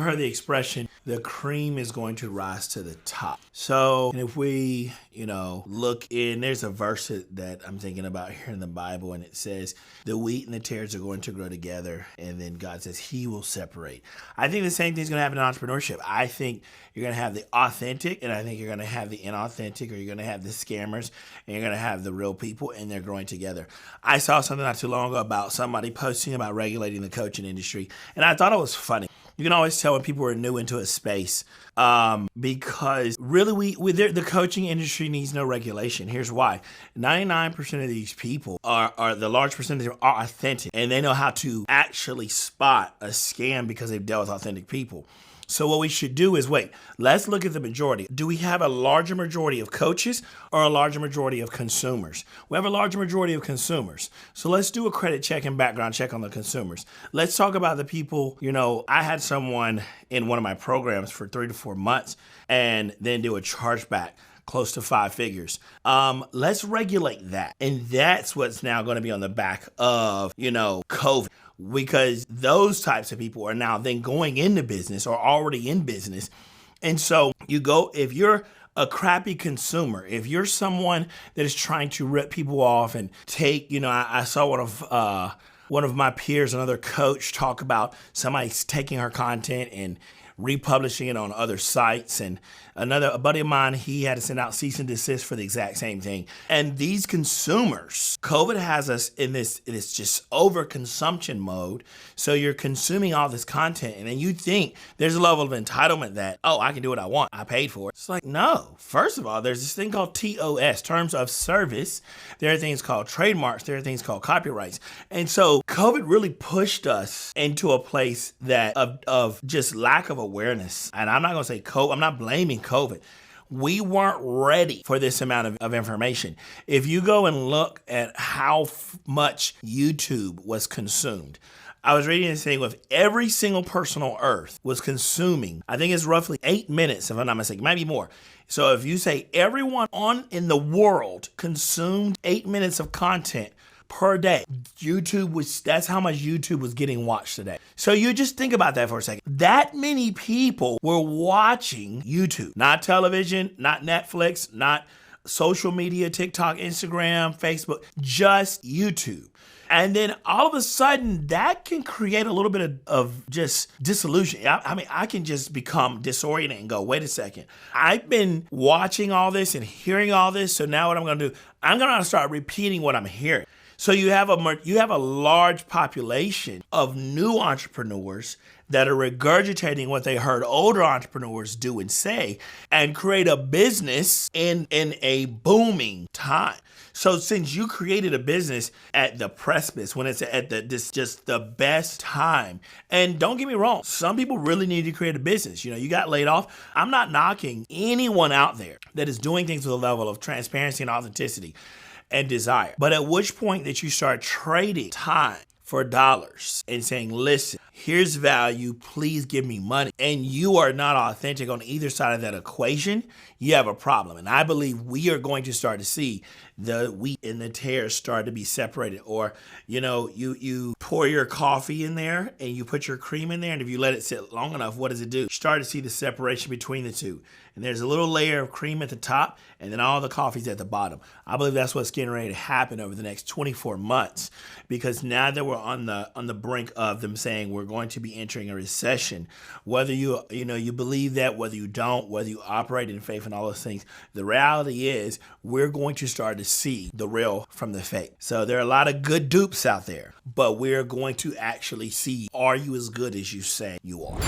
heard the expression, the cream is going to rise to the top. So if we, look in, there's a verse that I'm thinking about here in the Bible, and it says, the wheat and the tares are going to grow together, and then God says he will separate. I think the same thing's going to happen in entrepreneurship. I think you're going to have the authentic, and I think you're going to have the inauthentic, or you're going to have the scammers, and you're going to have the real people, and they're growing together. I saw something not too long ago about somebody posting about regulating the coaching industry, and I thought it was funny. You can always tell when people are new into a space because really the coaching industry needs no regulation. Here's why. 99% of these people are the large percentage are authentic, and they know how to actually spot a scam because they've dealt with authentic people. So what we should do is let's look at the majority. Do we have a larger majority of coaches or a larger majority of consumers? We have a larger majority of consumers. So let's do a credit check and background check on the consumers. Let's talk about the people. I had someone in one of my programs for 3 to 4 months and then do a chargeback close to 5 figures. Let's regulate that. And that's what's now going to be on the back of, COVID. Because those types of people are now then going into business or already in business. And so if you're a crappy consumer, if you're someone that is trying to rip people off and take, I saw one of my peers, another coach, talk about somebody taking her content and republishing it on other sites. And a buddy of mine, he had to send out cease and desist for the exact same thing. And these consumers, COVID has us in this just overconsumption mode. So you're consuming all this content, and then you think there's a level of entitlement that, I can do what I want. I paid for it. It's like, no. First of all, there's this thing called TOS, terms of service. There are things called trademarks. There are things called copyrights. And so COVID really pushed us into a place that of just lack of awareness. And I'm not going to say COVID. I'm not blaming COVID. We weren't ready for this amount of information. If you go and look at how much YouTube was consumed, I was reading this thing with every single person on earth was consuming, I think it's roughly 8 minutes, if I'm not mistaken, maybe more. So if you say everyone in the world consumed 8 minutes of content per day, that's how much YouTube was getting watched today. So you just think about that for a second. That many people were watching YouTube, not television, not Netflix, not social media, TikTok, Instagram, Facebook, just YouTube. And then all of a sudden, that can create a little bit of just disillusion. I can just become disoriented and go, wait a second. I've been watching all this and hearing all this, so now what I'm going to do, I'm going to start repeating what I'm hearing. So you have a large population of new entrepreneurs that are regurgitating what they heard older entrepreneurs do and say, and create a business in a booming time. So since you created a business at the precipice, when it's at just the best time, and don't get me wrong, some people really need to create a business. You got laid off. I'm not knocking anyone out there that is doing things with a level of transparency and authenticity and desire. But at which point that you start trading time for dollars and saying, listen, here's value, please give me money, and you are not authentic on either side of that equation, you have a problem. And I believe we are going to start to see the wheat and the tares start to be separated. Or, you pour your coffee in there and you put your cream in there, and if you let it sit long enough, what does it do? You start to see the separation between the two. And there's a little layer of cream at the top, and then all the coffee's at the bottom. I believe that's what's getting ready to happen over the next 24 months, because now that we're on the brink of them saying we're going to be entering a recession, whether you believe that, whether you don't, whether you operate in faith and all those things, the reality is we're going to start to see the real from the fake. So there are a lot of good dupes out there, but we're going to actually see, are you as good as you say you are?